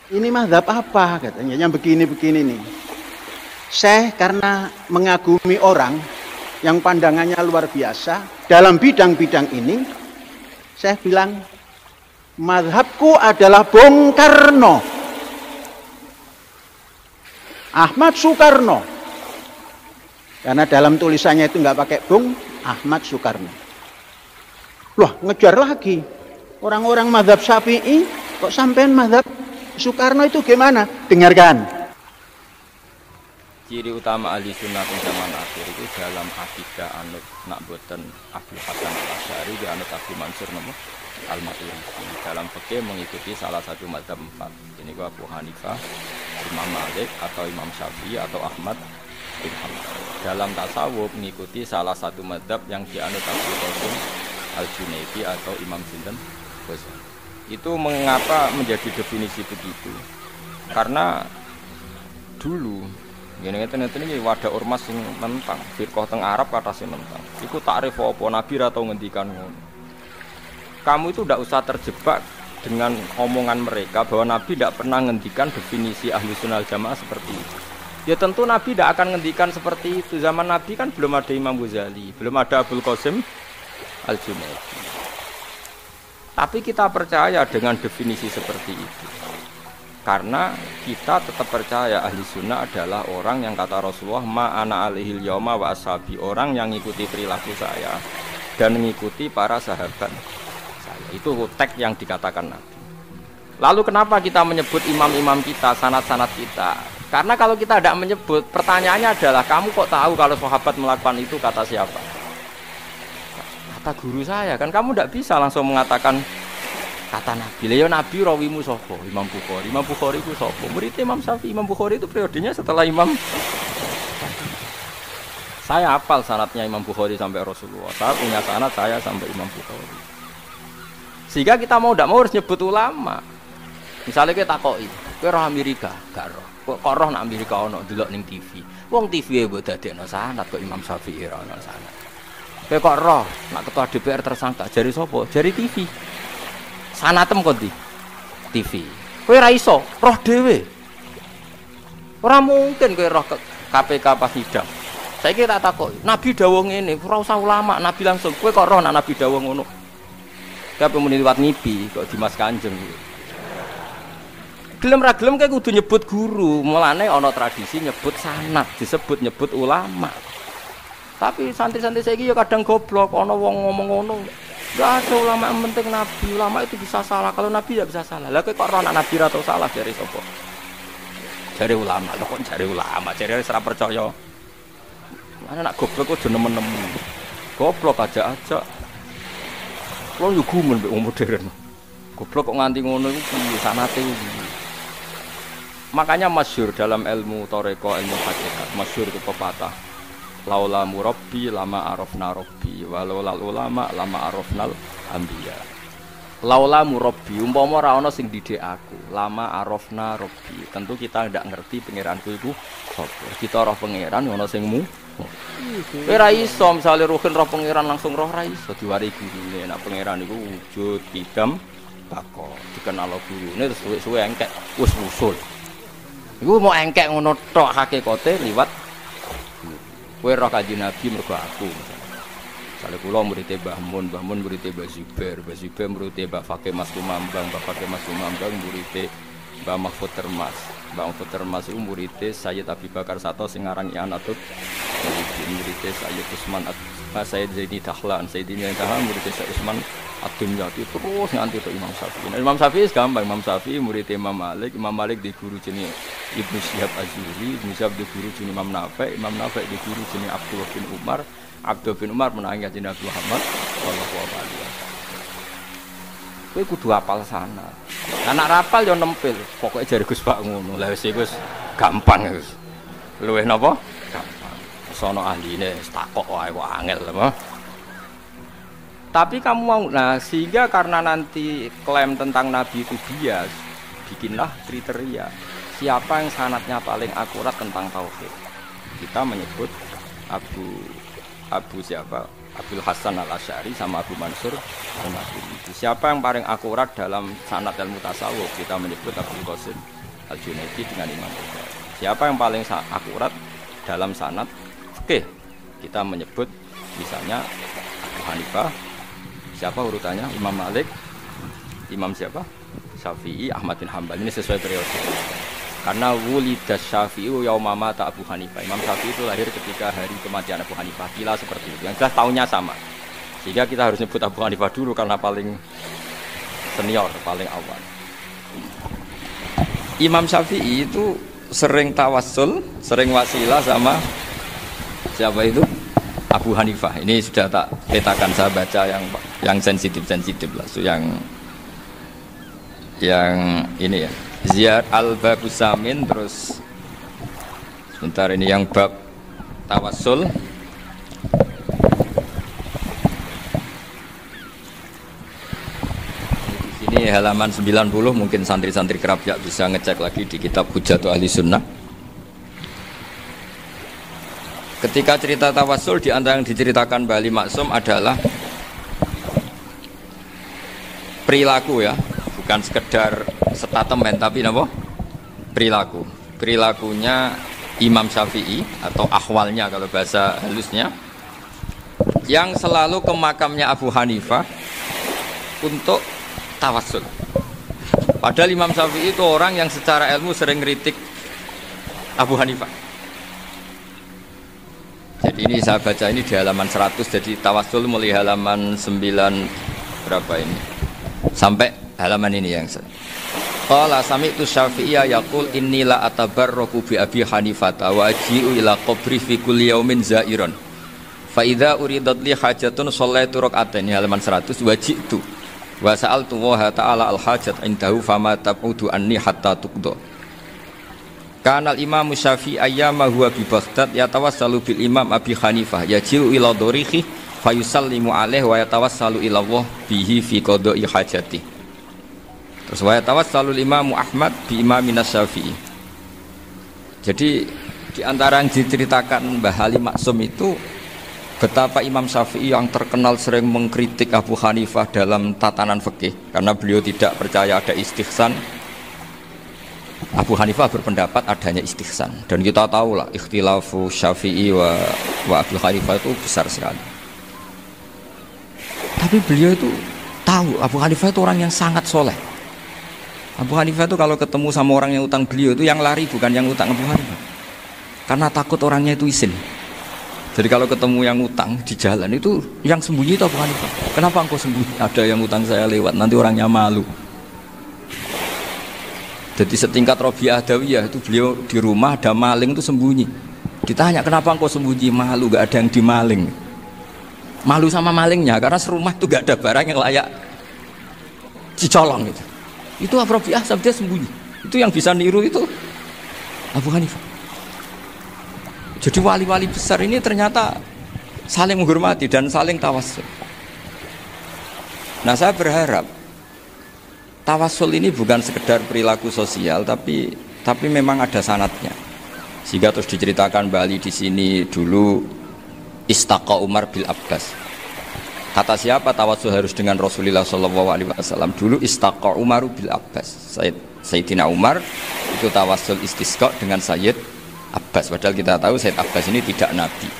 Ini mazhab apa katanya, yang begini-begini nih. Saya karena mengagumi orang yang pandangannya luar biasa dalam bidang-bidang ini, saya bilang mazhabku adalah Bung Karno, Ahmad Soekarno. Karena dalam tulisannya itu nggak pakai Bung, Ahmad Soekarno. Loh, ngejar lagi. Orang-orang mazhab Syafi'i kok sampean mazhab Soekarno itu gimana? Dengarkan. Ciri utama ahli sunnah di zaman akhir itu dalam akidah anut nak boten Abdul Hasan Al-Asy'ari di anut Abu Mansur Al-Maturidi. Dalam fikih mengikuti salah satu mazhab 4. Ini gua Abu Hanifah, Imam Malik atau Imam Syafi'i atau Ahmad bin Hanbal. Dalam tasawuf mengikuti salah satu mazhab yang dianut Abu Qasim Al-Junaidi atau Imam Sinten Ghazali. Itu mengapa menjadi definisi begitu? Karena dulu ngene-ngene iki wadah ormas sing mentang, firqah teng Arab kata sing mentang. Iku takrif apa Nabi ra tau ngendikan ngono. Kamu itu tidak usah terjebak dengan omongan mereka bahwa Nabi tidak pernah ngendikan definisi ahli sunnah jamaah seperti itu. Ya tentu Nabi tidak akan ngendikan seperti itu. Zaman Nabi kan belum ada Imam Ghazali, belum ada Abul Qasim Al-Junaidi. Tapi kita percaya dengan definisi seperti itu. Karena kita tetap percaya ahli sunnah adalah orang yang kata Rasulullah ma'ana alihil yauma wa ashabi, orang yang mengikuti perilaku saya dan mengikuti para sahabat saya. Itu teks yang dikatakan Nabi. Lalu kenapa kita menyebut imam-imam kita, sanad-sanad kita? Karena kalau kita tidak menyebut, pertanyaannya adalah kamu kok tahu kalau sahabat melakukan itu kata siapa? Kata guru saya. Kan kamu tidak bisa langsung mengatakan kata Nabi. Leo Nabi rawimu sapa? Imam Bukhari. Imam Bukhari itu sapa? Murid Imam Syafi'i. Imam Bukhari itu periodenya setelah Imam. Saya hafal sanadnya Imam Bukhari sampai Rasulullah. Saya punya sanad saya sampai Imam Bukhari. Sehingga kita mau tidak mau harus nyebut ulama. Misalnya kita takoki, kowe roh Amerika, gak roh. Kok roh nak Amerika ono delok ning TV. Wong TV e mbok dadekno sanad kok Imam Syafi'i ora ono sanad. Kowe kok roh nak ketua DPR tersangka jari sapa? Jari TV. Sanatem kok di TV. Kowe ora iso roh dhewe. Ora mungkin kowe roh KPK pas sidang. Saiki tak takoki, Nabi dawuh ngene, ora usah ulama, Nabi langsung. Kowe kok roh nak Nabi dawuh ngono. Kabeh muni liwat ngipi kok Dimas Kanjeng. Gelem ra gelem kowe kudu nyebut guru. Mulane ana tradisi nyebut sanad, disebut nyebut ulama. Tapi santri-santri saiki ya kadang goblok, ana wong ngomong ngono. Enggak ada ulama yang penting Nabi. Ulama itu bisa salah, kalau Nabi tidak bisa salah. Lah kok ora Nabi ra tau salah dari sapa? Jare ulama, lho kok jare ulama, jare ora percaya. Mana nak goblok kok nemen-nemen. Goblok aja. Lo yo gumen mbek modern. Goblok kok nganti ngono iku piye sanate iki. Makanya masyhur dalam ilmu thariqah, ilmu hakikat, masyhur itu pepatah. Laula murabbi lama arafna rabbi walau lal ulama lama arafnal anbiya. Laula murabbi umpama ora ana sing didik aku, lama arafna rabbi. Tentu kita ndak ngerti pangeranku iku sapa. Kita roh pangeran ana sing mu. Ora iso misale ruhin roh pangeran langsung roh ra iso diwari gurune. Nek pangeran iku wujud idam bako dikenal gurune terus suwe-suwe engkek wis usul. Iku mau engkek ngono tok hakikate liwat kowe roh Kanjeng Nabi mergo aku. Misale kula murid Mbah Mun murid Mbah Zubair, Mbah Zubair murid Mbah Fakih Mas Lumambang, Mbah Fakih Mas Lumambang murid Mbah Mahfud Termas. Mbah Mahfud Termas iku murid Sayyid Abi Bakar Sato sing aran I'anatul murid Sayyid Utsman Sayyid Zaini Dahlan, Sayyidina Dahlan murid Sayyid Utsman Ad-Dumyati terus nganti ke Imam Syafi'i. Nah, Imam Syafi'i gampang, Imam Syafi'i murid Imam Malik di guru jenenge Ibnu Syihab Az-Zuhri, Ibnu Syihab di guru jenenge Imam Nafi' di guru jenenge Abdullah bin Umar. Abdullah bin Umar menangi kanjeng Nabi Muhammad sallallahu alaihi wasallam. Kowe kudu hafal sana. Anak rapal yo nempel, pokoke jare Gus Pak ngono. Lah wis iku gampang wis. Luwih napa? Gampang. Sono ahline takok wae kok angel apa? Tapi kamu mau, nah sehingga karena nanti klaim tentang Nabi itu bias, bikinlah kriteria siapa yang sanadnya paling akurat tentang tauhid. Kita menyebut Abu siapa? Abdul Hasan Al-Asy'ari sama Abu Mansur Al-Maturidi. Siapa yang paling akurat dalam sanad ilmu tasawuf? Kita menyebut Abdul Qasim Al-Junaidi dengan Imam Ghazali. Siapa yang paling akurat dalam sanad fikih? Kita menyebut misalnya Abu Hanifah. Siapa urutannya? Imam Malik, Imam siapa? Syafi'i, Ahmad bin Hanbal. Ini sesuai periode. Karena wulidas Syafi'i yauma mata Abu Hanifah. Imam Syafi'i itu lahir ketika hari kematian Abu Hanifah. Kila seperti itu. Yang jelas tahunnya sama. Sehingga kita harus nyebut Abu Hanifah dulu karena paling senior, paling awal. Imam Syafi'i itu sering tawassul, sering wasilah sama siapa itu? Abu Hanifah. Ini sudah tak petakan, saya baca yang sensitif lah, so yang ini ya. Ziyad al-Babus Samin, terus sebentar ini yang bab tawassul. Ini halaman 90, mungkin santri-santri Kerapjak bisa ngecek lagi di kitab Hujjatu Ahli Sunnah. Ketika cerita tawassul, di antara yang diceritakan Bali Maksum adalah perilaku ya, bukan sekedar statement tapi apa? Perilaku. Perilakunya Imam Syafi'i atau ahwalnya kalau bahasa halusnya, yang selalu ke makamnya Abu Hanifah untuk tawassul. Padahal Imam Syafi'i itu orang yang secara ilmu sering kritik Abu Hanifah. Jadi ini saya baca ini di halaman 100, jadi tawassul mulai halaman 9 berapa ini sampai halaman ini yang qala sami'tu Syafi'iyya yaqul inni la atabarraku bi Abi Hanifah wa aji'u ila qabri fi kulli yaumin za'iran fa idza uridat li hajatun shallaitu rak'atain, halaman 100, waji'tu wa sa'altu wa ta'ala al hajat indahu fama tabudu anni hatta tuqda. Kanal Imam Syafi'i ayyama huwa bi Baghdad yatawassalu bil Imam Abi Hanifah yaji'u ila dorihi fayusallimu alaihi wa yatawassalu ila Allah bihi fi qada'i hajati. Terus wa yatawassalu Imam Ahmad bi Imamina Syafi'i. Jadi di antara yang diceritakan Mbah Halim Maksum itu betapa Imam Syafi'i yang terkenal sering mengkritik Abu Hanifah dalam tatanan fikih karena beliau tidak percaya ada istihsan. Abu Hanifah berpendapat adanya istihsan, dan kita tahu lah ikhtilafu Syafi'i wa Abu Hanifah itu besar sekali. Tapi beliau itu tahu Abu Hanifah itu orang yang sangat soleh. Abu Hanifah itu kalau ketemu sama orang yang utang beliau itu yang lari bukan yang utang Abu Hanifah, karena takut orangnya itu isin. Jadi kalau ketemu yang utang di jalan itu yang sembunyi itu Abu Hanifah. Kenapa engkau sembunyi? Ada yang utang saya lewat, nanti orangnya malu. Jadi setingkat Robi'ah Adawiyah itu beliau di rumah ada maling itu sembunyi. Ditanya kenapa engkau sembunyi? Malu, gak ada yang dimaling. Malu sama malingnya karena serumah itu gak ada barang yang layak dicolong gitu. Itu Robi'ah sampai dia sembunyi. Itu yang bisa niru itu Abu Hanifah. Jadi wali-wali besar ini ternyata saling menghormati dan saling tawassul. Nah saya berharap tawassul ini bukan sekedar perilaku sosial, tapi memang ada sanadnya. Sehingga terus diceritakan Bali di sini dulu istaqa Umar bil Abbas. Kata siapa tawassul harus dengan Rasulullah SAW? Dulu istaqa Umar bil Abbas. Sayyidina Umar itu tawassul istisqa dengan Sayyid Abbas. Padahal kita tahu Sayyid Abbas ini tidak nabi.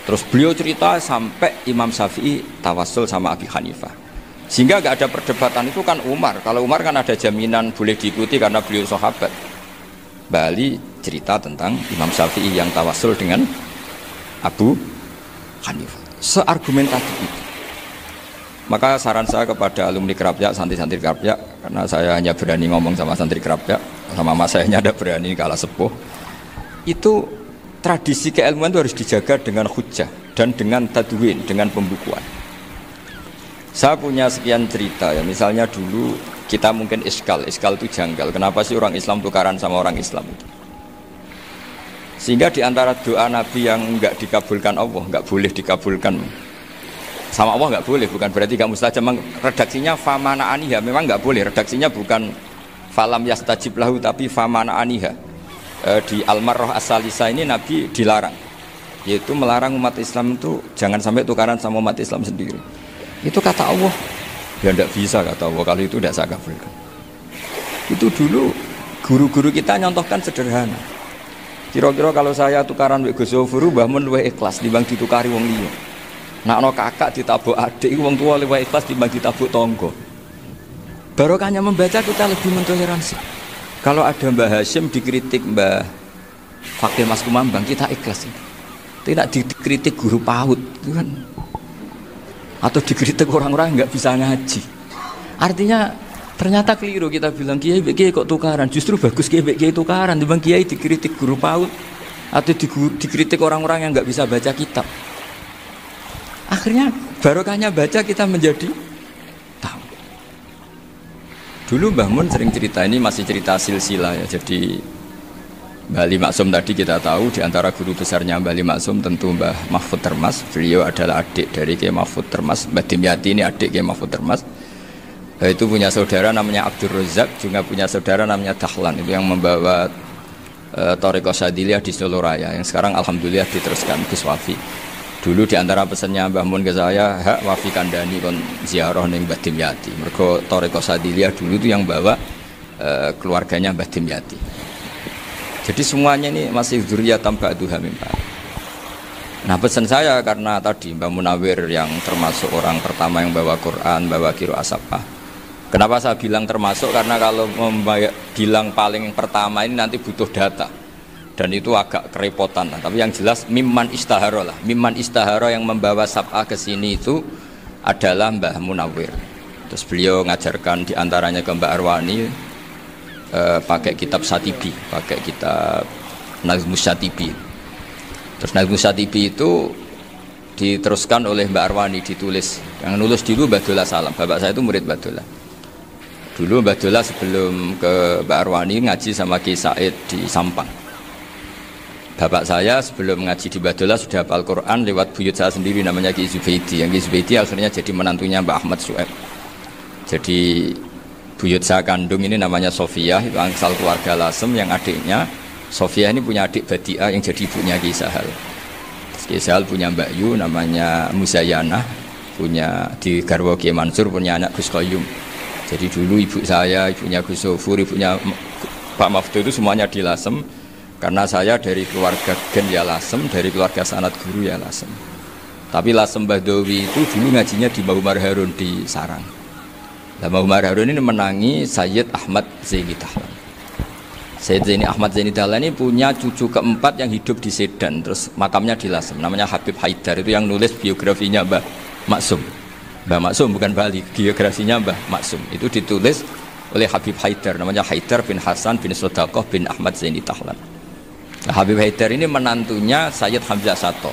Terus beliau cerita sampai Imam Syafi'i tawassul sama Abi Hanifah. Sehingga gak ada perdebatan, itu kan Umar. Kalau Umar kan ada jaminan boleh diikuti karena beliau sahabat. Bali cerita tentang Imam Syafi'i yang tawassul dengan Abu Hanifah. Seargumentatif itu. Maka saran saya kepada alumni Kerapjak, santri-santri Kerapjak, karena saya hanya berani ngomong sama santri Kerapjak, sama mas saya hanya ada berani kalah sepuh. Itu tradisi keilmuan itu harus dijaga dengan hujjah dan dengan tadwin, dengan pembukuan. Saya punya sekian cerita ya, misalnya dulu kita mungkin iskal itu janggal. Kenapa sih orang Islam tukaran sama orang Islam itu? Sehingga diantara doa Nabi yang enggak dikabulkan Allah, enggak boleh dikabulkan sama Allah, enggak boleh, bukan berarti enggak mustajab. Redaksinya famana aniha, memang enggak boleh. Redaksinya bukan falam yastajib lahu tapi famana aniha. Di Al-Marrah As-Salisa ini Nabi dilarang. yaitu melarang umat Islam itu jangan sampai tukaran sama umat Islam sendiri. Itu kata Allah. Ya tidak bisa kata Allah, kalau itu tidak saya kabulkan. Itu dulu guru-guru kita nyontohkan sederhana. Kira-kira kalau saya tukaran wek Gus Zofuru mbah mun luwih ikhlas timbang ditukari wong liya. Nek ana kakak ditabuk adik wong tua luwih ikhlas timbang ditabuk tangga. Barokahnya membaca kita lebih mentoleransi. Kalau ada Mbah Hashim dikritik Mbah Fakih Mas Kumambang, kita ikhlas. Tidak dikritik guru PAUD itu kan. Atau dikritik orang-orang nggak bisa ngaji. Artinya ternyata keliru kita bilang kiai kok tukaran. Justru bagus kiai tukaran dibanding kiai dikritik guru PAUD atau dikritik orang-orang yang nggak bisa baca kitab. Akhirnya barokahnya baca kita menjadi tahu. Dulu Mbah Mun sering cerita, ini masih cerita silsilah ya. Jadi Mbah Ali Maksum tadi kita tahu di antara guru besarnya Mbah Ali Maksum tentu Mbah Mahfud Termas. Beliau adalah adik dari Kiai Mahfud Termas. Mbah Dimyati ini adik Kiai Mahfud Termas. Itu punya saudara namanya Abdul Razak, juga punya saudara namanya Dahlan. Itu yang membawa Thariqah Syadziliyah di Solo Raya, yang sekarang alhamdulillah diteruskan Gus Wafi. Dulu di antara pesannya Mbah Mun ke saya, hak Wafi kandani kon ziarah ning Mbah Dimyati. Mergo Thariqah Syadziliyah dulu itu yang bawa keluarganya Mbah Dimyati. Jadi semuanya ini masih dzurriyyatan ba'duha min ba'd. Nah pesan saya karena tadi Mbah Munawir yang termasuk orang pertama yang bawa Quran, bawa qiraah sab'ah. Kenapa saya bilang termasuk? Karena kalau bilang paling pertama ini nanti butuh data. Dan itu agak kerepotan lah. Tapi yang jelas mimman istahara lah. Mimman istahara yang membawa sab'ah ke sini itu adalah Mbah Munawir. Terus beliau ngajarkan diantaranya ke Mbak Arwani. Pakai kitab Satibi, pakai kitab Nazmus Satibi. Terus Nazmus Satibi itu diteruskan oleh Mbak Arwani, ditulis. Yang nulis dulu Mbak Dola Salam. Bapak saya itu murid Mbak Dola. Dulu Mbak Dola sebelum ke Mbak Arwani ngaji sama Ki Said di Sampang. Bapak saya sebelum ngaji di Mbak Dola sudah hafal Quran lewat buyut saya sendiri namanya Ki Zubaidi. Yang Ki Zubaidi akhirnya jadi menantunya Mbak Ahmad Su'eb. Jadi buyut saya kandung ini namanya Sofia, itu asal keluarga Lasem, yang adiknya Sofia ini punya adik Badiah yang jadi ibunya Ki Sahal. Ki Sahal punya Mbak Yu namanya Muzayanah, punya di Garwo Ki Mansur punya anak Gus Qayyum. Jadi dulu ibu saya, ibunya Gus Sofur, ibunya Pak Maftu itu semuanya di Lasem. Karena saya dari keluarga Gen ya Lasem, dari keluarga sanad guru ya Lasem. Tapi Lasem Bahdawi itu dulu ngajinya di Mbah Umar Harun di Sarang. Mbah Umar Harun ini menangi Sayyid Ahmad Zaini Dahlan. Sayyid Zaini Ahmad Zaini Dahlan ini punya cucu keempat yang hidup di Sedan, terus makamnya di Lasem, namanya Habib Haidar. Itu yang nulis biografinya Mbah Maksum. Mbah Maksum bukan Bali, biografinya Mbah Maksum. Itu ditulis oleh Habib Haidar, namanya Haidar bin Hasan bin Sodaqoh bin Ahmad Zaini Dahlan. Nah, Habib Haidar ini menantunya Sayyid Hamzah Sato.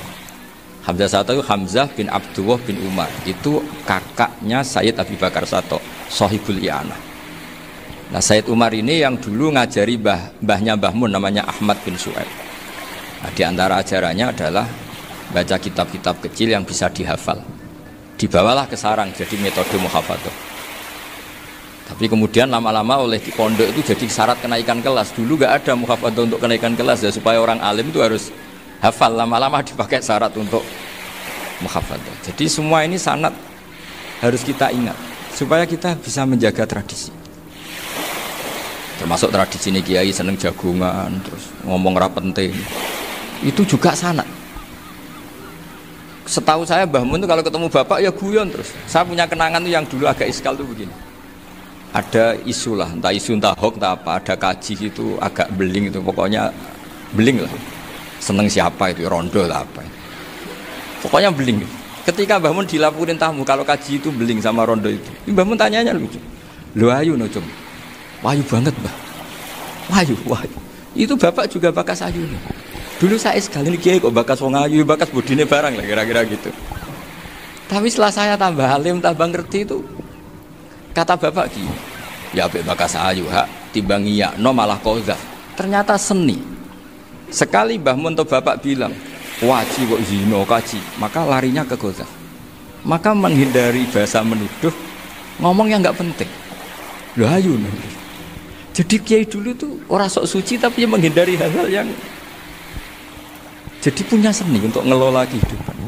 Hamzah Sato itu Hamzah bin Abdullah bin Umar. Itu kakaknya Sayyid Abi Bakar Sato, Sohibul I'anah. Nah Sayyid Umar ini yang dulu ngajari mbahnya Mbah Mun namanya Ahmad bin Su'aib. Nah, di antara ajarannya adalah baca kitab-kitab kecil yang bisa dihafal. Dibawalah ke sarang jadi metode muhafadzah. Tapi kemudian lama-lama oleh di pondok itu jadi syarat kenaikan kelas. Dulu gak ada muhafadzah untuk kenaikan kelas ya, supaya orang alim itu harus hafal, lama-lama dipakai syarat untuk muhafadzah. Jadi semua ini sanad harus kita ingat supaya kita bisa menjaga tradisi. Termasuk tradisi ini kiai seneng jagungan, terus ngomong ra penting. Itu juga sanad. Setahu saya Mbah Mun itu kalau ketemu bapak ya guyon terus. Saya punya kenangan tuh yang dulu agak iskal tuh begini. Ada isu lah, entah isu entah hoax entah apa, ada kaji itu agak beling itu, pokoknya beling lah. Seneng siapa itu, rondo lah apa. Pokoknya beling. Ketika Mbah Mun dilaporin tamu kalau kaji itu beling sama rondo itu. Mbah Mun tanyanya lucu. Lho ayu no cum. Wahyu banget, Mbah. Wahyu. Itu bapak juga bakas ayu nih. Dulu saya sekali ini kiai kok bakas wong ayu, bakas budine barang lah kira-kira gitu. Tapi setelah saya tambah alim, tambah ngerti itu, kata bapak gini, ya apik bakas ayu hak timbang iya no malah qadzaf. Ternyata seni. Sekali Mbah Mun atau bapak bilang, waji kok zina kaji, maka larinya ke qadzaf. Maka menghindari bahasa menuduh, ngomong yang enggak penting. Lho ayu no. Jadi kiai dulu tuh orang sok suci tapi menghindari hal-hal yang Jadi punya seni untuk ngelola kehidupan.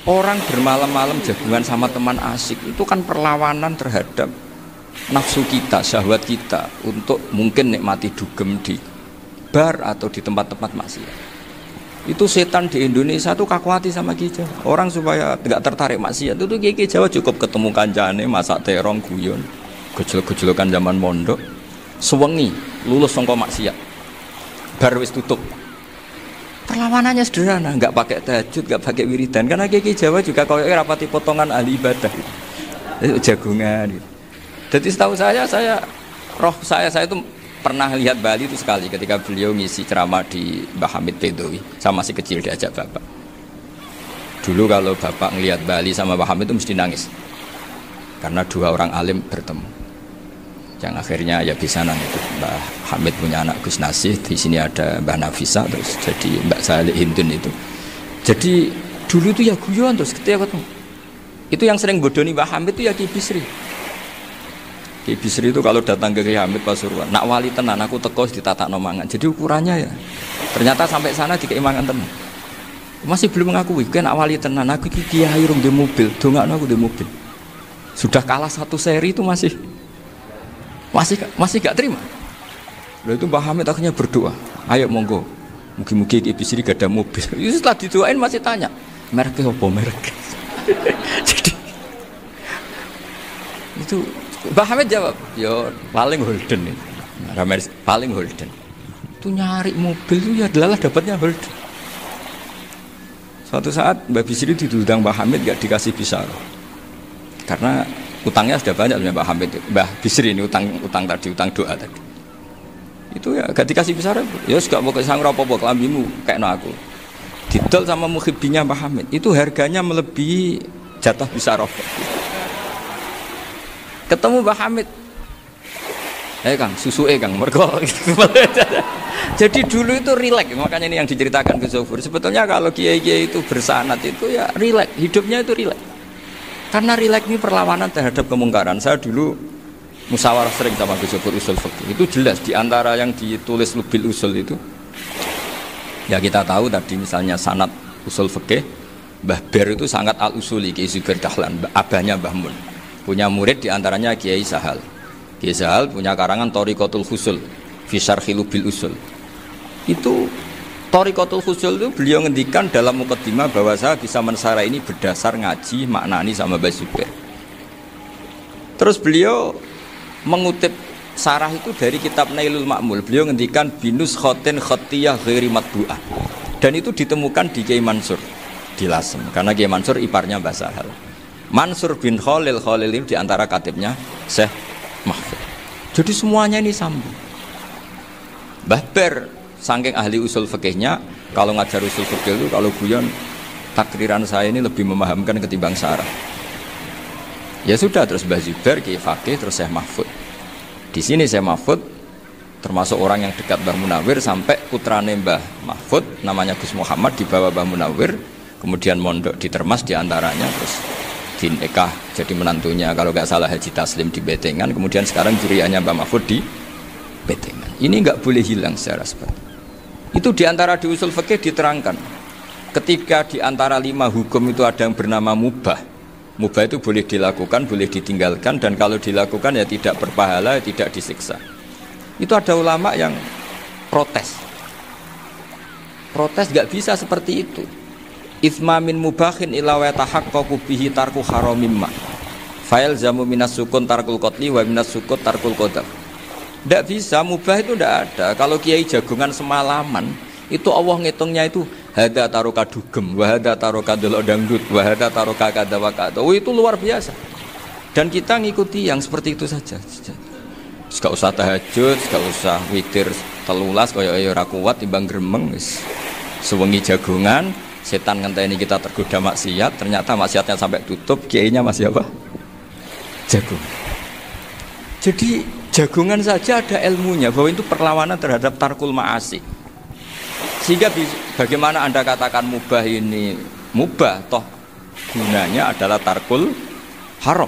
Orang bermalam-malam jagungan sama teman asik itu kan perlawanan terhadap nafsu kita, syahwat kita untuk mungkin nikmati dugem di bar atau di tempat-tempat maksiat. Itu setan di Indonesia tuh kakuati sama Ki Jawa. Orang supaya tidak tertarik maksiat itu tuh Ki Jawa cukup ketemu kancane masak terong guyon, gejol-gejolokan zaman mondok, sewengi lulus sangka maksiat. Bar wis tutup. Perlawanannya sederhana, nggak pakai tahajud, nggak pakai wiridan. Karena Ki Jawa juga kalau rapati potongan ahli ibadah, itu jagungan. Gitu. Jadi setahu saya itu pernah lihat Bali itu sekali ketika beliau ngisi ceramah di Mbah Hamid Bedowi. Saya masih kecil diajak bapak. Dulu kalau bapak ngelihat Bali sama Mbah Hamid itu mesti nangis, karena dua orang alim bertemu. Yang akhirnya ya bisa nangis itu. Mbah Hamid punya anak Gus Nasih, di sini ada Mbah Nafisa, terus jadi Mbak Salih Hindun itu. Jadi dulu itu ya guyon terus ketika ketemu. Itu yang sering bodoni Mbah Hamid itu ya Ki Bisri. Ki Bisri itu kalau datang ke Ki Hamid Pasuruan, nak wali tenan aku teko ditata nomangan. Jadi ukurannya ya ternyata sampai sana dikeimangan tenan. Masih belum mengakui, kan nak wali tenan aku iki kiai rung di mobil, dongakno aku di mobil. Sudah kalah satu seri itu masih gak terima. Lalu itu Mbah Hamid akhirnya berdoa, ayo monggo, mugi-mugi Ki Bisri gak ada mobil. Itu setelah didoain masih tanya, mereknya apa merek? Jadi itu Mbah Hamid jawab, yo paling Holden itu, paling Holden. Itu nyari mobil itu ya adalah dapatnya Holden. Suatu saat Mbah Bisri diundang Mbah Hamid gak dikasih pisau, karena utangnya sudah banyak Mbah Hamid. Mbah Bisri ini utang doa tadi. Itu ya gak dikasih pisau, ya gak mau kesang apa-apa kelambimu kayak aku. Didol sama muhibbinya Mbah Hamid, itu harganya melebihi jatah pisau. Ketemu Mbah Hamid, Kang, susu Kang, mergo. Jadi dulu itu rileks, makanya ini yang diceritakan ke Zofur. Sebetulnya kalau kiai-kiai itu bersanat itu ya rileks, hidupnya itu rileks. Karena rileks ini perlawanan terhadap kemungkaran. Saya dulu musyawarah sering sama Gus Zofur usul fikih. Itu jelas di antara yang ditulis Lubil Usul itu. Ya kita tahu tadi misalnya sanad usul fikih, Mbah Ber itu sangat al-usuli, Kiai Zubair Dahlan, abahnya Mbah Mun. Punya murid di antaranya Kiai Sahal. Kiai Sahal punya karangan Thariqatul Husul fi Syarhi Lubil Usul. Itu Thariqatul Husul itu beliau ngendikan dalam mukaddimah bahwa saya bisa mensarah ini berdasar ngaji maknani sama Mbah Zubair. Terus beliau mengutip sarah itu dari kitab Nailul Ma'mul. Beliau ngendikan binus khotin khotiyah ghairi matbu'ah. Dan itu ditemukan di Kiai Mansur di Lasem, karena Kiai Mansur iparnya Mbah Sahal. Mansur bin Khalil ini diantara katibnya Syekh Mahfud. Jadi semuanya ini sambung. Mbah Ber saking ahli usul fikihnya, kalau ngajar usul fikih itu kalau guyon takriran saya ini lebih memahamkan ketimbang sarah. Ya sudah, terus Mbah Zubair Kiai Fakih, terus Syekh Mahfud. Di sini Syekh Mahfud termasuk orang yang dekat Mbah Munawir, sampai putrane Mbah Mahfud namanya Gus Muhammad dibawa Mbah Munawir, kemudian mondok di Termas diantaranya, terus dinikah jadi menantunya kalau nggak salah Haji Taslim di Betengan, kemudian sekarang juriannya Mbah Mahfud di Betengan. Ini nggak boleh hilang secara sebab. Itu diantara di usul fikih diterangkan, ketika diantara 5 hukum itu ada yang bernama mubah. Mubah itu boleh dilakukan, boleh ditinggalkan, dan kalau dilakukan ya tidak berpahala, tidak disiksa. Itu ada ulama yang protes nggak bisa seperti itu. Itsma min mubahin ila wa tahaqqaqu bihi tarku haramimma. Fa'il zamu minas sukun tarkul qatli wa minas sukut tarkul qadar. Tidak bisa, mubah itu tidak ada. Kalau kiai jagungan semalaman, itu Allah ngitungnya itu hada taroka dugem, wahada taroka delok dangdut, wahada taroka kada wakada. Oh, itu luar biasa. Dan kita ngikuti yang seperti itu saja. Gak usah tahajud, gak usah witir telulas kaya ora kuat timbang gremeng wis. Sewengi jagungan, setan ngenteni kita tergoda maksiat, ternyata maksiatnya sampai tutup, kiainya masih apa? Jagung. Jadi jagungan saja ada ilmunya bahwa itu perlawanan terhadap tarkul ma'asi. Sehingga bagaimana Anda katakan mubah ini mubah, toh gunanya adalah tarkul haram.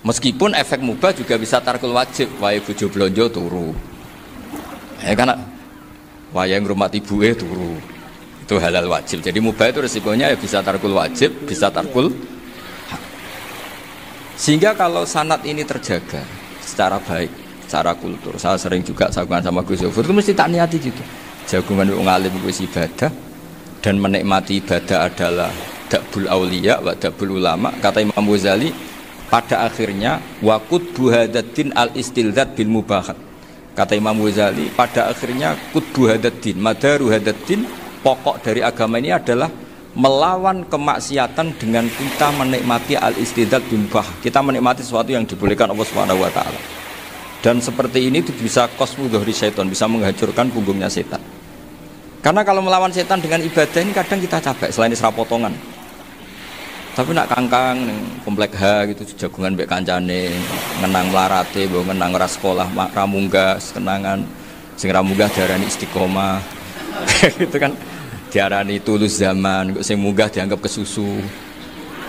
Meskipun efek mubah juga bisa tarkul wajib, wae bojo blonjo turu. Karena wayang rumah ibuke turu. Itu halal wajib. Jadi mubah itu resikonya ya bisa tarkul wajib, bisa tarkul hak. Sehingga kalau sanad ini terjaga secara baik, secara kultur. Saya sering juga sakungan sama Gus Yofur itu mesti tak niati gitu. Jagungan wong alim wis ibadah dan menikmati ibadah adalah dabul auliya wa dabul ulama. Kata Imam Ghazali pada akhirnya waqud buhadatin al istilzat bil mubahat. Kata Imam Ghazali pada akhirnya qutbu hadatin madaru hadatin, pokok dari agama ini adalah melawan kemaksiatan dengan kita menikmati al istilzat bil mubah. Kita menikmati sesuatu yang dibolehkan Allah Subhanahu wa taala. Dan seperti ini itu bisa qasmu dhahri syaitan, bisa menghancurkan punggungnya setan. Karena kalau melawan setan dengan ibadah ini kadang kita capek selain isra potongan. Tapi nak kangkang ning komplek H gitu jagungan mbek kancane, ngenang melarate, mbok ngenang ora sekolah, ra munggah kenangan. Sing ra munggah diarani istiqomah. Gitu kan. Diarani tulus zaman, kok sing munggah dianggap kesusu.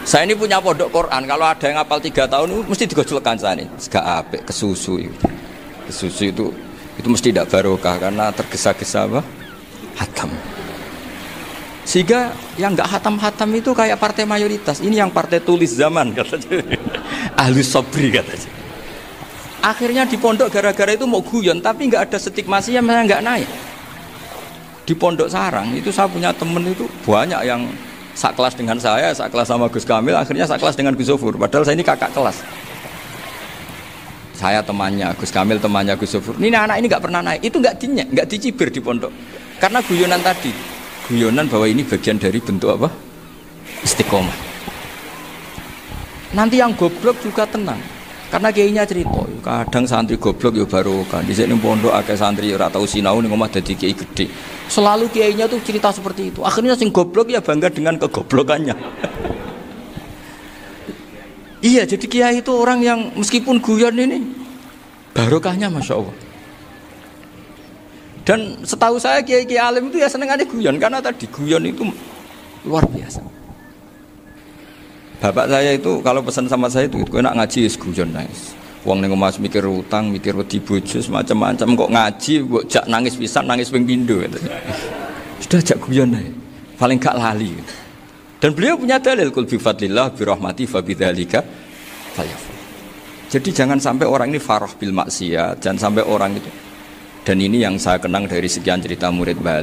Saya ini punya pondok Quran, kalau ada yang hafal 3 tahun mesti digojlok kancane. Gak apik kesusu itu. Kesusu itu mesti tidak barokah karena tergesa-gesa apa? Hatam. Sehingga yang enggak hatam-hatam itu kayak partai mayoritas. Ini yang partai tulis zaman katanya. Ahlus sabri katanya. Akhirnya di pondok gara-gara itu mau guyon, tapi enggak ada stigmasi yang enggak naik. Di pondok sarang itu saya punya temen itu banyak yang sekelas dengan saya, sekelas sama Gus Kamil, akhirnya sekelas dengan Gus Zofur. Padahal saya ini kakak kelas. Saya temannya, Gus Kamil temannya Gus Zofur. Ini anak ini enggak pernah naik. Itu enggak dicibir di pondok. Karena guyonan tadi. Guyonan bahwa ini bagian dari bentuk apa? Istiqomah. Nanti yang goblok juga tenang. Karena kiainya cerita, kadang santri goblok ya barokah. Di sini pondok akeh santri ora tau sinau ning omah dadi kiai gede. Selalu kiainya tuh cerita seperti itu. Akhirnya sing goblok ya bangga dengan kegoblokannya. Iya, jadi kiai itu orang yang meskipun guyon ini barokahnya Masya Allah. Dan setahu saya kiai-kiai alim itu ya senengannya guyon, karena tadi guyon itu luar biasa. Bapak saya itu kalau pesan sama saya itu enak ngaji is guyon nice. Wong ning omah mikir utang, mikir wedi bojo macam-macam kok ngaji mbok jak nangis pisan, nangis ping pindho gitu. Sudah jak guyon ae. Paling gak lali. Dan beliau punya dalil kul bi fadlillah bi rahmati fa bidzalika falyafrah. Jadi jangan sampai orang ini farah bil maksiyat, jangan sampai orang itu. Dan ini yang saya kenang dari sekian cerita murid Mbah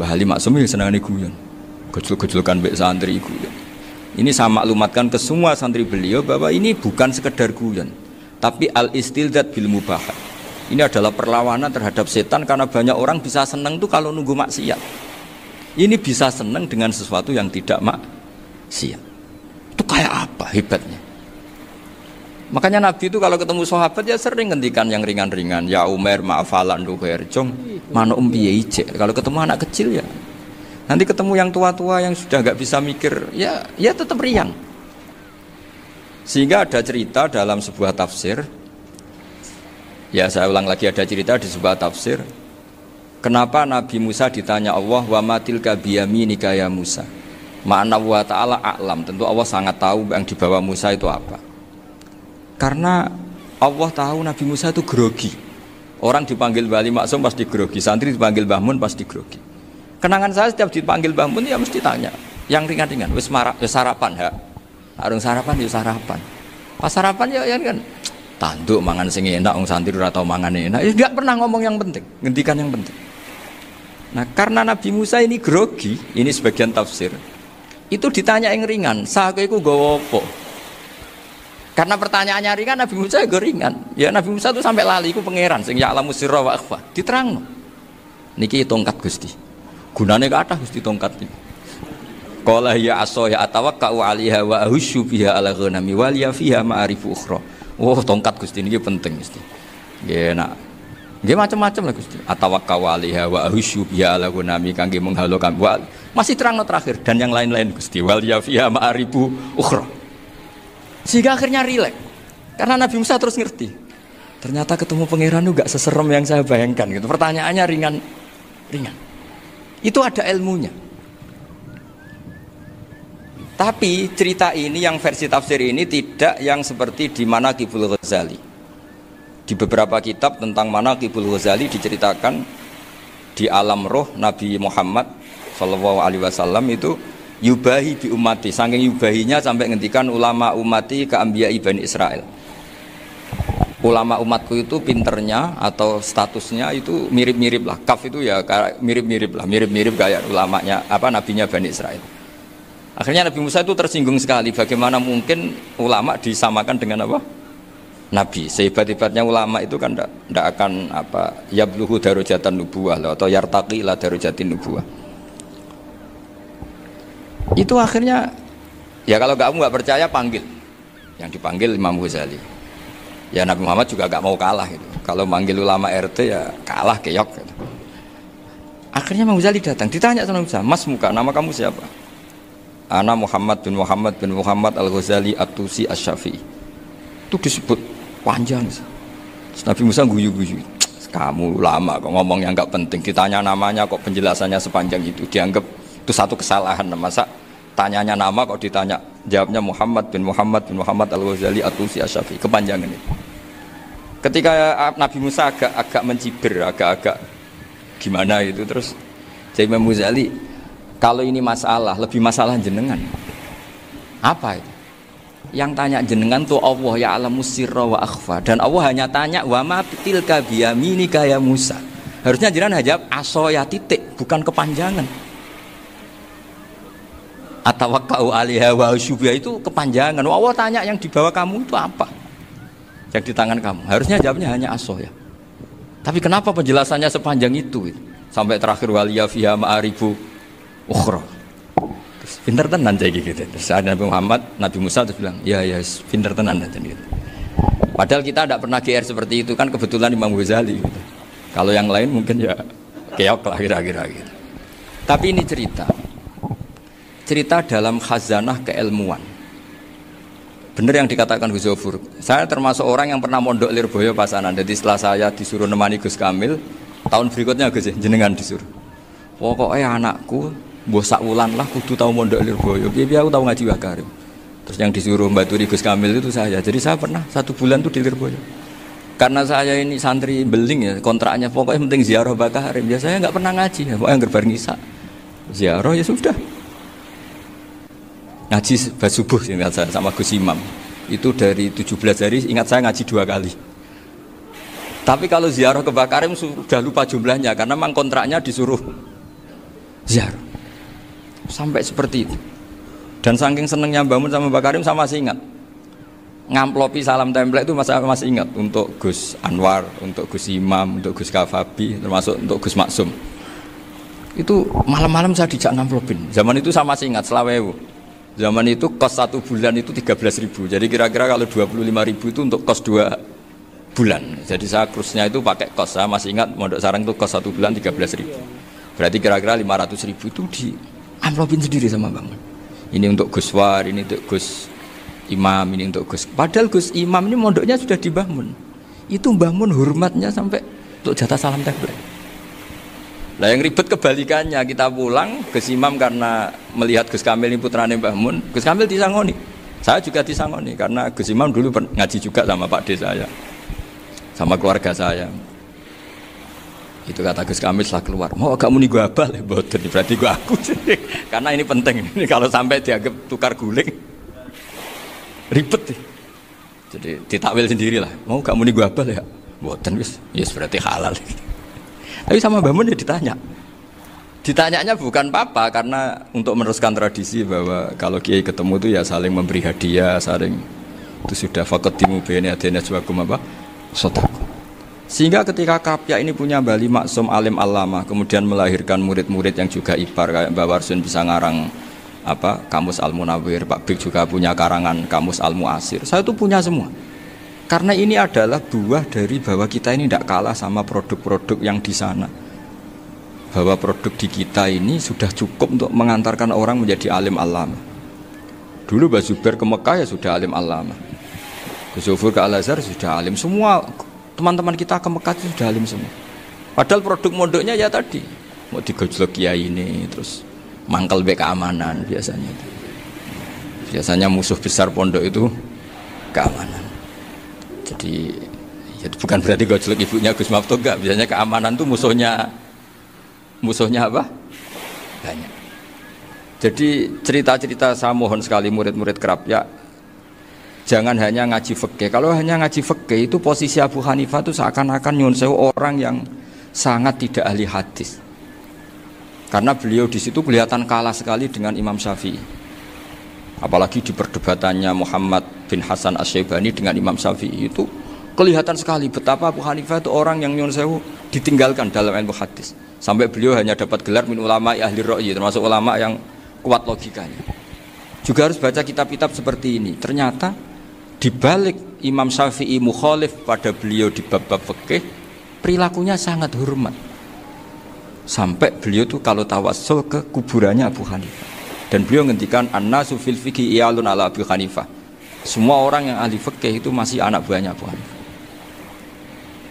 Ali Maksum ya senangane guyon. Gejol-gejolkan mbek santri guyon. Ini saya maklumatkan ke semua santri beliau bahwa ini bukan sekedar guyon, tapi al-istilzat bil mubahat. Ini adalah perlawanan terhadap setan karena banyak orang bisa senang tuh kalau nunggu maksiat. Ini bisa senang dengan sesuatu yang tidak maksiat. Itu kayak apa hebatnya? Makanya Nabi itu kalau ketemu sahabat ya sering ngendikan yang ringan-ringan. Ya Umar ma'afalan du khairjong mana piye ije. Kalau ketemu anak kecil ya. Nanti ketemu yang tua-tua yang sudah enggak bisa mikir, ya tetap riang. Sehingga ada cerita dalam sebuah tafsir. Ya saya ulang lagi, ada cerita di sebuah tafsir. Kenapa Nabi Musa ditanya Allah wa matilka biyaminika ya Musa? Ma'ana wa ta'ala a'lam. Tentu Allah sangat tahu yang dibawa Musa itu apa. Karena Allah tahu Nabi Musa itu grogi. Orang dipanggil Wali Maksum pasti grogi, santri dipanggil Mbah Mun pasti grogi. Kenangan saya setiap dipanggil Mbah Mun ya mesti tanya, yang ringan-ringan, wis sarapan ha. Arung sarapan ya sarapan. Pas sarapan ya kan tanduk mangan sing enak, wong santri ora tau mangan enak. Ya enggak pernah ngomong yang penting, ngendikan yang penting. Nah, karena Nabi Musa ini grogi, ini sebagian tafsir. Itu ditanya yang ringan, saake iku nggawa apa? Karena pertanyaannya ringan, Nabi Musa juga ringan. Ya Nabi Musa itu sampai lali, itu pangeran sing ya'lamu sirra wa akhfa. Diterangno. Niki tongkat Gusti. Gunane kathah Gusti tongkat iki. Qala ya aso ya atawakkau 'alaiha wa ahusyu biha 'ala ghanami wal ya fiha ma'arifu ukhra. Oh, tongkat Gusti niki penting Gusti. Nggih nak. Nggih macam-macam lah Gusti. Atawakkau 'alaiha wa ahusyu biha 'ala ghanami kangge menghalo kami. Masih terangno terakhir dan yang lain-lain Gusti. Wal ya fiha ma'arifu ukhra. Sehingga akhirnya rileks. Karena Nabi Musa terus ngerti. Ternyata ketemu pangeran itu gak seserem yang saya bayangkan gitu. Pertanyaannya ringan. Itu ada ilmunya. Tapi cerita ini yang versi tafsir ini tidak yang seperti di Manaqibul Ghazali. Di beberapa kitab tentang Manaqibul Ghazali diceritakan di alam roh Nabi Muhammad Shallallahu Alaihi Wasallam itu yubahi bi ummati, saking yubahinya sampai ngendikan ulama ummati ke anbiya Bani Israel. Ulama umatku itu pinternya atau statusnya itu mirip-mirip lah. Kaf itu ya mirip-mirip lah, mirip-mirip kayak ulamanya nabinya Bani Israel. Akhirnya Nabi Musa itu tersinggung sekali, bagaimana mungkin ulama disamakan dengan nabi. Sehebat-hebatnya ulama itu kan tidak akan yabluhu darajatan nubuwah atau yartaqi ila darajatin nubuwah. Itu akhirnya ya kalau kamu nggak percaya panggil, yang dipanggil Imam Ghazali. Ya Nabi Muhammad juga gak mau kalah gitu. Kalau manggil ulama RT ya kalah keok gitu. Akhirnya Imam Ghazali datang, ditanya sama Musa, "Mas muka, nama kamu siapa?" "Ana Muhammad bin Muhammad Al-Ghazali At-Tusi Asy-Syafi'i." Itu disebut panjang. Terus Nabi Musa guyu-guyu. "Kamu ulama kok ngomong yang gak penting, ditanya namanya kok penjelasannya sepanjang itu, dianggap itu satu kesalahan. Masa tanyanya nama kok ditanya jawabnya Muhammad bin Muhammad Al-Ghazali At-Tusi Asy-Syafi'i, kepanjangan itu." Ketika Nabi Musa agak mencibir, agak gimana itu, terus jadi Imam Ghazali, kalau ini masalah, lebih masalah jenengan. Apa itu? Yang tanya jenengan tuh Allah ya alamu sirra wa akhfa, dan Allah hanya tanya wa ma tilka biyaminika ya Musa. Harusnya jenengan jawab asoya titik, bukan kepanjangan. Atawakkau 'alaiha wa syubha itu kepanjangan. Allah tanya yang di bawah kamu itu apa? Yang di tangan kamu. Harusnya jawabnya hanya asoya. Tapi kenapa penjelasannya sepanjang itu? Sampai terakhir waliya fiha ma'aribu ukhra. Terus pinter tenan kayak gitu. Terus ada Nabi Musa terus bilang, "Ya, pinter tenan gitu." Padahal kita tidak pernah GR seperti itu kan, kebetulan Imam Ghazali gitu. Kalau yang lain mungkin ya keok lah kira-kira gitu. Tapi ini cerita dalam khazanah keilmuan. Benar yang dikatakan Gus Zofur. Saya termasuk orang yang pernah mondok Lirboyo Pasanan. Jadi setelah saya disuruh nemani Gus Kamil, tahun berikutnya Gus jenengan disuruh. Pokoknya anakku mbok sak wulan lah kudu tahu mondok Lirboyo. Piye aku tahu ngaji Wakarim. Terus yang disuruh mbaturi Gus Kamil itu saya. Jadi saya pernah 1 bulan tuh di Lirboyo. Karena saya ini santri beling ya, kontraknya pokoknya penting ziarah Bakarim. Ya saya enggak pernah ngaji ya, pokoknya gerbar ngisa. Ziarah ya sudah. Ngaji subuh ingat saya sama Gus Imam itu dari 17 hari ingat saya ngaji 2 kali. Tapi kalau ziarah ke Bakarim sudah lupa jumlahnya karena memang kontraknya disuruh ziarah sampai seperti itu. Dan saking senengnya bangun sama Bakarim saya masih ingat ngamplopi salam template itu masih ingat untuk Gus Anwar, untuk Gus Imam, untuk Gus Kafabi, termasuk untuk Gus Maksum. Itu malam-malam saya dijak ngamplopin. Zaman itu saya masih ingat selawewu. Zaman itu kos 1 bulan itu 13.000. Jadi kira-kira kalau 25.000 itu untuk kos 2 bulan. Jadi saya krusnya itu pakai kos. Saya masih ingat Mondok Sarang itu kos 1 bulan 13.000. Berarti kira-kira 500.000 itu di amplopin sendiri sama Bang. Ini untuk Gus War, ini untuk Gus Imam, ini untuk Gus. Padahal Gus Imam ini mondoknya sudah dibangun. Itu bangun hormatnya sampai untuk jatah salam template. Lah yang ribet kebalikannya, kita pulang Gus Imam karena melihat Gus Kamil ini putrane Mbah Mun, Gus Kamil disangoni. Saya juga disangoni karena Gus Imam dulu ngaji juga sama Pak D saya, sama keluarga saya. Itu kata Gus Kamil setelah keluar, "Mau agak muni gua abal ya, boten berarti gua aku." Karena ini penting, ini kalau sampai dianggap tukar guling ribet nih. Jadi ditakwil sendirilah, "Mau gak muni gua abal ya?" "Boten wis." Yes berarti halal. Tapi sama Mbah Mun ya ditanya. Ditanyanya bukan apa karena untuk meneruskan tradisi bahwa kalau kiai ketemu itu ya saling memberi hadiah, saling itu sudah faqaddimu baina yadayna najwakum shadaqah. Sehingga ketika Kapya ini punya Bali Maksum alim alama, kemudian melahirkan murid-murid yang juga ipar kayak Mbah Warsun bisa ngarang Kamus Al-Munawwir, Pak Bik juga punya karangan Kamus Al-Mu'asir. Saya itu punya semua. Karena ini adalah buah dari bahwa kita ini tidak kalah sama produk-produk yang di sana. Bahwa produk di kita ini sudah cukup untuk mengantarkan orang menjadi alim alama. Dulu Mbah Zubair ke Mekah ya sudah alim alama. Gus Zofur ke Al-Azhar sudah alim. Semua teman-teman kita ke Mekah itu sudah alim semua. Padahal produk mondoknya ya tadi mau digojlok kiai ini, terus mangkel be keamanan biasanya. Biasanya musuh besar pondok itu keamanan. Jadi ya bukan berarti gojlok ibunya Gus Maftuh enggak, biasanya keamanan tuh musuhnya musuhnya apa? Banyak. Jadi cerita-cerita saya mohon sekali murid-murid kerap ya, jangan hanya ngaji fikih. Kalau hanya ngaji fikih itu posisi Abu Hanifah itu seakan-akan nyuwun sewu orang yang sangat tidak ahli hadis. Karena beliau di situ kelihatan kalah sekali dengan Imam Syafi'i. Apalagi di perdebatannya Muhammad bin Hasan Asy-Syaibani dengan Imam Syafi'i itu kelihatan sekali betapa Abu Hanifah itu orang yang nyuwun sewu ditinggalkan dalam ilmu hadis. Sampai beliau hanya dapat gelar min ulama ahli ra'yi, termasuk ulama yang kuat logikanya. Juga harus baca kitab-kitab seperti ini. Ternyata di balik Imam Syafi'i mukhalif pada beliau di bab-bab fikih, perilakunya sangat hormat. Sampai beliau tuh kalau tawassul ke kuburannya Abu Hanifah. Dan beliau ngendikan an-nasu fil fiqhi iyalun ala Abu Hanifah. Semua orang yang ahli fikih itu masih anak buahnya Abu Hanifah.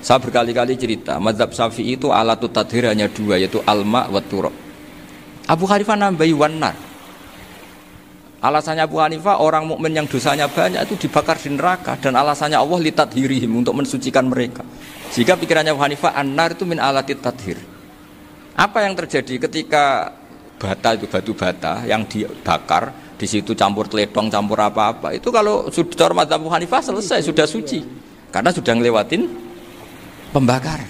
Saya berkali-kali cerita, mazhab Syafi'i itu alatut tadhir hanya dua, yaitu al-ma' wa turab. Abu Hanifah nambahi wanar. Alasannya Abu Hanifah orang mukmin yang dosanya banyak itu dibakar di neraka, dan alasannya Allah litadhirihim, untuk mensucikan mereka. Jika pikirannya Abu Hanifah an-nar itu min alatit tadhir. Apa yang terjadi ketika bata itu batu bata yang dibakar, di situ campur teledong, campur apa-apa, itu kalau sudah mazhab Abu Hanifah selesai, sudah suci, karena sudah ngelewatin pembakaran.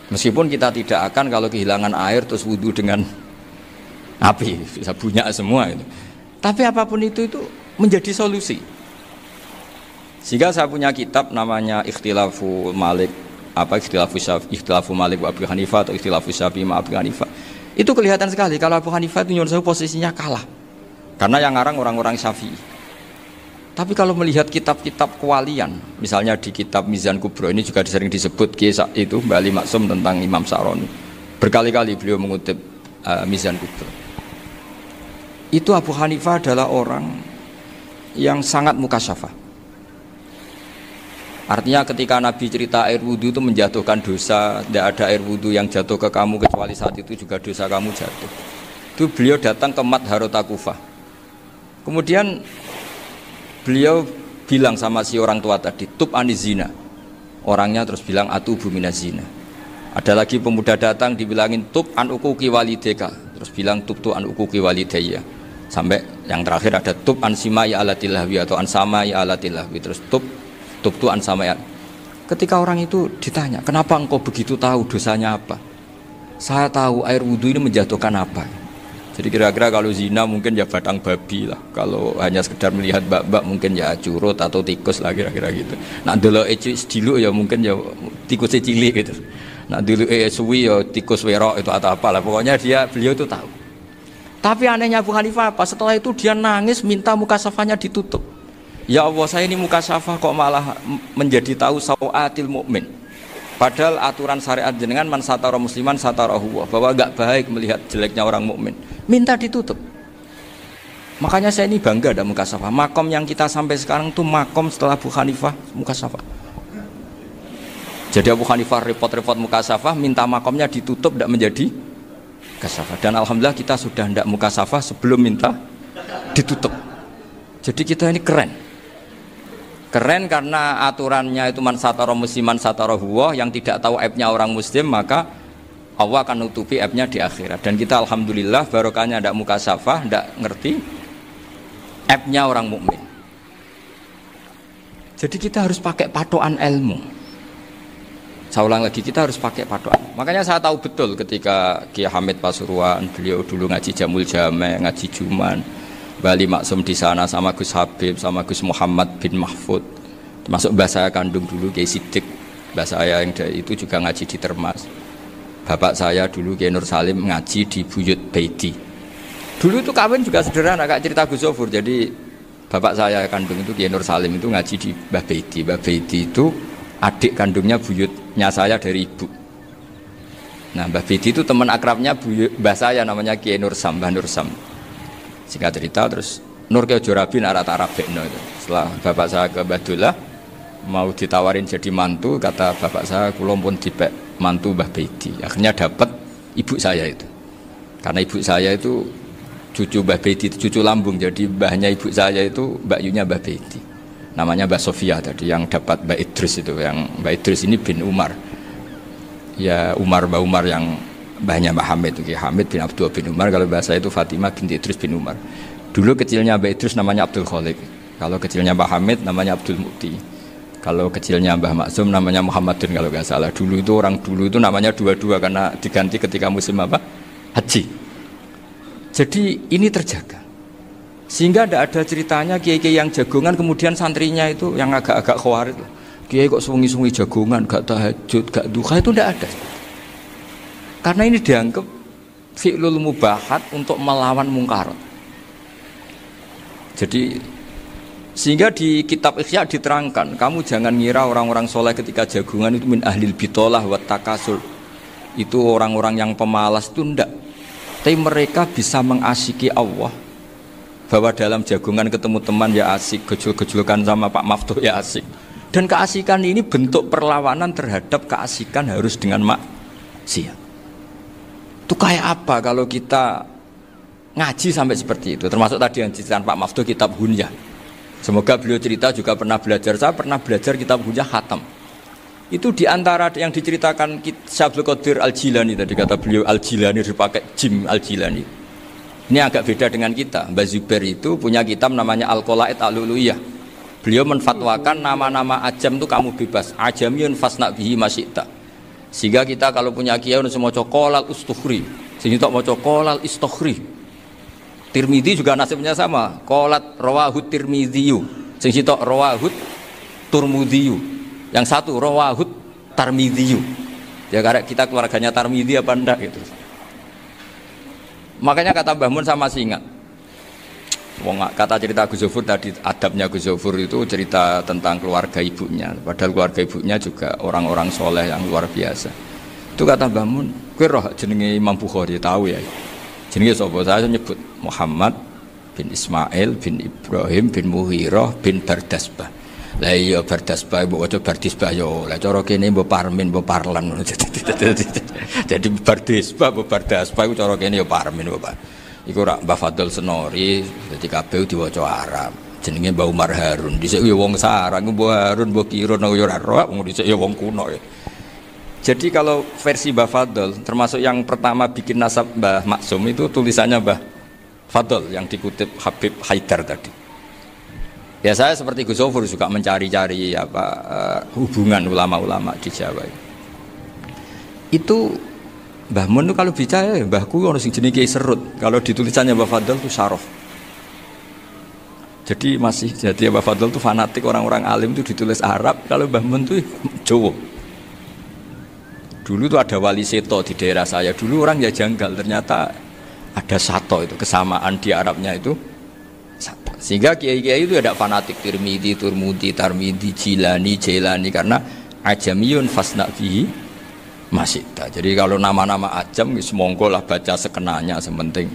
Meskipun kita tidak akan kalau kehilangan air terus wudu dengan api, bisa bunyak semua itu. Tapi apapun itu menjadi solusi. Sehingga saya punya kitab namanya Ikhtilafu Malik, Ikhtilafu Malik wa Abu Hanifah atau Ikhtilafu Syafi'i ma Abu Hanifah. Itu kelihatan sekali kalau Abu Hanifah itu nyuwun sewu posisinya kalah. Karena yang ngarang orang-orang Syafi'i. Tapi kalau melihat kitab-kitab kewalian, misalnya di kitab Mizan Kubro ini juga sering disebut itu Mbak Ali Maksum tentang Imam Sa'roni. Berkali-kali beliau mengutip Mizan Kubro. Itu Abu Hanifah adalah orang yang sangat mukasyafah. Artinya ketika Nabi cerita air wudhu itu menjatuhkan dosa, tidak ada air wudhu yang jatuh ke kamu kecuali saat itu juga dosa kamu jatuh. Itu beliau datang ke Madharota Kufah. Kemudian beliau bilang sama si orang tua tadi, tub anizina. Orangnya terus bilang atubu minazina. Ada lagi pemuda datang dibilangin tub an ukuki walideka, terus bilang tub tu an ukuki walidayya. Sampai yang terakhir ada tub an simai alatilahwi atau an samai alatilahwi, terus tub tu an samai. Ketika orang itu ditanya, kenapa engkau begitu tahu dosanya apa? Saya tahu air wudhu ini menjatuhkan apa. Jadi kira-kira kalau zina mungkin ya batang babi lah. Kalau hanya sekedar melihat bak-bak mungkin ya curut atau tikus lah kira-kira gitu. Nak delok diluk ya mungkin ya tikus cilik gitu. Nak delok suwi ya tikus werok itu atau apalah. Pokoknya beliau itu tahu. Tapi anehnya Abu Hanifah apa? Setelah itu dia nangis minta mukasafahnya ditutup. Ya Allah, saya ini mukasafah kok malah menjadi tahu sawatil mukmin. Padahal aturan syariat jenengan man satara musliman satarahu, bahwa enggak baik melihat jeleknya orang mukmin. Minta ditutup. Makanya saya ini bangga ada mukasafah. Makom yang kita sampai sekarang itu makom setelah Abu Hanifah mukasafah. Jadi Abu Hanifah repot-repot mukasafah, minta makomnya ditutup tidak menjadi mukasafah. Dan alhamdulillah kita sudah tidak mukasafah sebelum minta ditutup. Jadi kita ini keren. Keren karena aturannya itu man satara musliman satara huwa, yang tidak tahu aibnya orang muslim maka Allah akan nutupi aibnya di akhirat. Dan kita alhamdulillah barokahnya tidak mukasafah, tidak ngerti aibnya orang mukmin. Jadi kita harus pakai patokan ilmu. Saya ulang lagi, kita harus pakai patokan. Makanya saya tahu betul ketika Kiai Hamid Pasuruan, beliau dulu ngaji Jamul Jame, ngaji Juman, Bali Maksum di sana sama Gus Habib, sama Gus Muhammad bin Mahfud, termasuk mbah saya kandung dulu Kiai Sidik, mbah saya yang dari itu juga ngaji di Termas. Bapak saya dulu Kiai Nur Salim ngaji di Buyut Baiti. Dulu itu kawin juga sederhana, kayak cerita Gus Sofur. Jadi bapak saya kandung itu Kiai Nur Salim itu ngaji di Mbah Baiti. Mbah Baiti itu adik kandungnya buyutnya saya dari ibu. Nah, Mbah Baiti itu teman akrabnya mbah saya namanya Kiai Nur Sam, Mbah Nur Sam. Singkat cerita terus Nur Kiai Jorabi narat Arabekno itu. Setelah bapak saya ke Badullah mau ditawarin jadi mantu, kata bapak saya kula pun dipek mantu Mbah Baiti. Akhirnya dapat ibu saya itu. Karena ibu saya itu cucu Mbah Baiti, cucu lambung. Jadi mbahnya ibu saya itu Mbak Yunya Mbah Baiti. Namanya Mbak Sofia tadi yang dapat Mbak Idris itu. Yang Mbak Idris ini bin Umar. Ya Umar Mbak Umar yang mbahnya Mbah Hamid, Hamid bin Abdul bin Umar, kalau bahasa itu Fatimah binti Idris bin Umar. Dulu kecilnya Mbah Idris namanya Abdul Khalik, kalau kecilnya Mbah Hamid namanya Abdul Mukti, kalau kecilnya Mbah Maksum namanya Muhammadun kalau nggak salah. Dulu itu orang dulu itu namanya dua-dua karena diganti ketika musim apa? Haji. Jadi ini terjaga. Sehingga tidak ada ceritanya kiai-kiai yang jagongan kemudian santrinya itu yang agak-agak khawatir. Kiai kok sungi-sungi jagongan, gak tahajud, gak duha, itu tidak ada. Karena ini dianggap fi'lul mubahat untuk melawan mungkarat. Jadi sehingga di kitab Ikhya diterangkan, kamu jangan ngira orang-orang soleh ketika jagungan itu min ahlil bitolah wat takasur. Itu orang-orang yang pemalas, itu tidak. Tapi mereka bisa mengasyiki Allah. Bahwa dalam jagungan ketemu teman ya asik, gejul-gejulkan sama Pak Maftuh ya asik. Dan keasikan ini bentuk perlawanan terhadap keasikan harus dengan maksiat. Itu kayak apa kalau kita ngaji sampai seperti itu? Termasuk tadi yang diceritakan Pak Maftuh kitab Hunyah. Semoga beliau cerita juga pernah belajar. Saya pernah belajar kitab Hunyah khatam. Itu diantara yang diceritakan Syaikhul Qadir Al-Jilani tadi kata beliau Al-Jilani dipakai Jim Al-Jilani. Ini agak beda dengan kita. Mbah Zubair itu punya kitab namanya Al-Qalaid Al-Luluyah. Beliau menfatwakan nama-nama ajam itu kamu bebas. Ajamiyun fasna bihi masyita. Sehingga kita kalau punya kiai semua cokolal ustukhri. Sehingga tak mau cokolal istukhri. Tirmidzi juga nasibnya sama. Qolat rawahut Tirmidziyu. Sehingga tak rawahut Turmudziyu. Yang satu rawahut Tarmidziyu. Ya karena kita keluarganya Tarmidzi apa enggak gitu. Makanya kata Mbah Mun sama masih ingat. Kata cerita Gus Zofur tadi, adabnya Gus Zofur itu cerita tentang keluarga ibunya. Padahal keluarga ibunya juga orang-orang soleh yang luar biasa. Itu kata Mbah Mun, kowe roh jenenge Imam Bukhari tahu ya. Jenenge sapa? Saya nyebut Muhammad bin Ismail bin Ibrahim bin Muhirah bin Bardasbah. Lah iya Bardasbah mbok waca Bardisbah yo. Lah cara kene mbok Parmin mbok Parlan. Jadi Bardisbah mbok Bardasbah iku cara kene yo Parmin mbok. Iku rak Mbah Fadl Senori, dadi kabeh diwaca Arab. Jenenge Mbah Umar Harun. Dhisik yo wong sarang, Mbah Harun, Mbah Kirun yo ora roh, wong dhisik yo wong kuno ya. Jadi kalau versi Mbah Fadl, termasuk yang pertama bikin nasab Mbah Maksum itu tulisannya Mbah Fadl yang dikutip Habib Haidar tadi. Ya saya seperti Gus Zofur juga mencari-cari hubungan ulama-ulama di Jawa. Itu Mbah Mun itu kalau bicara ya mbahku orang sing jenenge Kiai Serut. Kalau ditulisannya Mbah Fadl itu Syaraf. Jadi Mbah Fadl itu fanatik orang-orang alim itu ditulis Arab, kalau Mbah Mun itu Jawa. Dulu itu ada wali seto di daerah saya. Dulu orang ya janggal, ternyata ada sato itu kesamaan di Arabnya itu. Sehingga kiai-kiai itu ada fanatik Tirmidzi, Turmudi, Tarmidi, Jilani, Jailani karena ajamiyun fasna bihi masyita. Jadi kalau nama-nama ajam semonggo lah baca sekenanya sementing.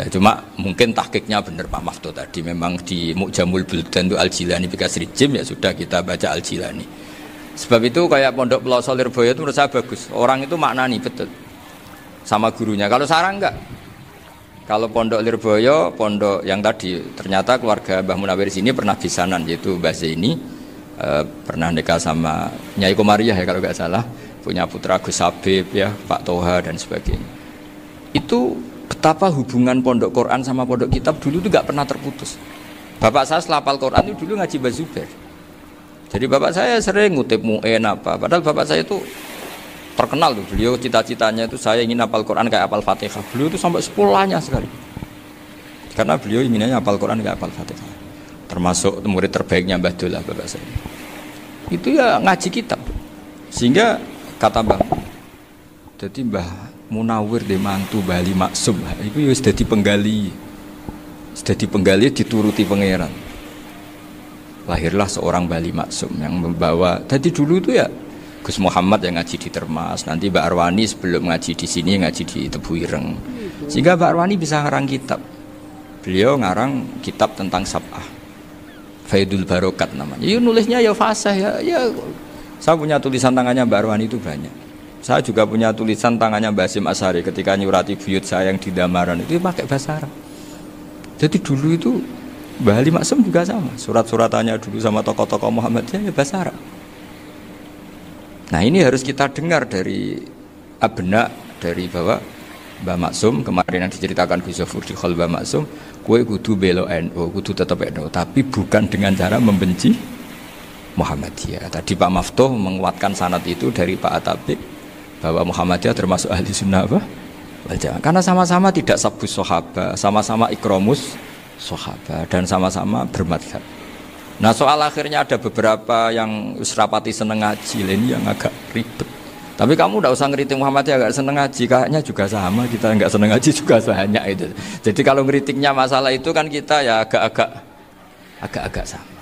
Cuma mungkin tahqiqnya benar Pak Maftuh tadi memang di Mu'jamul Buldan itu Al-Jilani bikasri jim ya sudah kita baca Al-Jilani. Sebab itu kayak Pondok Pelosok Lirboyo itu menurut saya bagus. Orang itu maknani betul sama gurunya. Kalau sarang enggak. Kalau Pondok Lirboyo, pondok yang tadi ternyata keluarga Mbah Munawir sini pernah bisanan yaitu Mbah Zaini pernah nikah sama Nyai Komariah ya kalau nggak salah, punya putra Gus Habib ya, Pak Toha dan sebagainya. Itu betapa hubungan pondok Quran sama pondok kitab dulu itu nggak pernah terputus. Bapak saya selapal Quran itu dulu ngaji Mbah Zubair. Jadi bapak saya sering ngutip mu'en apa, padahal bapak saya itu terkenal tuh, beliau cita-citanya itu saya ingin hafal Quran kayak hafal Fatihah. Beliau itu sampai sepulahnya sekali. Karena beliau inginnya hafal Quran kayak hafal Fatihah. Termasuk murid terbaiknya Mbah Dolah bapak saya. Itu ya ngaji kitab. Sehingga kata Mbah, jadi Mbah Munawir di mantu Bali Maksum, itu ya sudah dipenggali. Sudah dipenggali dituruti pangeran. Lahirlah seorang Bali Maksum yang membawa. Tadi dulu itu ya Gus Muhammad yang ngaji di Termas, nanti Mbak Arwani sebelum ngaji di sini ngaji di Tebuireng. Sehingga Mbak Arwani bisa ngarang kitab. Beliau ngarang kitab tentang Sab'ah. Faidul Barokat namanya. Ya nulisnya ya fasih ya. Saya punya tulisan tangannya Mbak Arwani itu banyak. Saya juga punya tulisan tangannya Mbak Hasyim Asy'ari ketika nyurati buyut saya yang di Damaran itu pakai bahasa Arab. Jadi dulu itu Mbah Ali Maksum juga sama. Surat-suratannya dulu sama tokoh-tokoh Muhammadiyah ya bahasa Arab. Nah ini harus kita dengar dari abna dari bahwa Mbah Maksum kemarin yang diceritakan Gus Zafur di Khol Mbah Maksum, kowe kudu belo NU, kudu tetap NU, tapi bukan dengan cara membenci Muhammadiyah. Tadi Pak Maftuh menguatkan sanad itu dari Pak Atabik bahwa Muhammadiyah termasuk ahli sunnah wal jamaah. Karena sama-sama tidak sabus sahabat, sama-sama ikromus sahabat dan sama-sama bermadhab. Nah soal akhirnya ada beberapa yang serapati seneng ngaji ini yang agak ribet. Tapi kamu tidak usah ngeritik Muhammadiyah agak seneng ngaji, kayaknya juga sama, kita nggak seneng ngaji juga banyak itu. Jadi kalau ngeritiknya masalah itu kan kita ya agak-agak sama.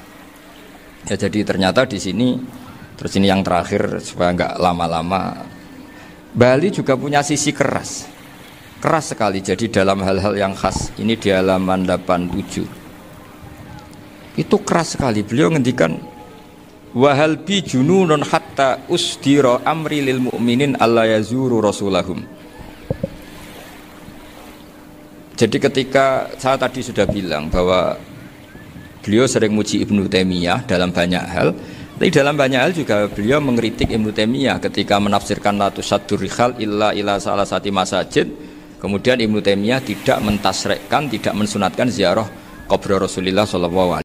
Ya jadi ternyata di sini, terus ini yang terakhir supaya nggak lama-lama, Bali juga punya sisi keras sekali. Jadi dalam hal-hal yang khas ini di halaman 87 itu keras sekali. Beliau ngendikan wahal bi jununun hatta usdira amri lil mu'minin alla yazuru rasulahum. Jadi ketika saya tadi sudah bilang bahwa beliau sering muji Ibnu Taimiyah dalam banyak hal, tapi dalam banyak hal juga beliau mengkritik Ibnu Taimiyah ketika menafsirkan la tusaddur rihal illa ila salah sati masajid. Kemudian Ibnu Taimiyah tidak mentasrekkan, tidak mensunatkan ziarah kubur Rasulullah sallallahu alaihi wasallam.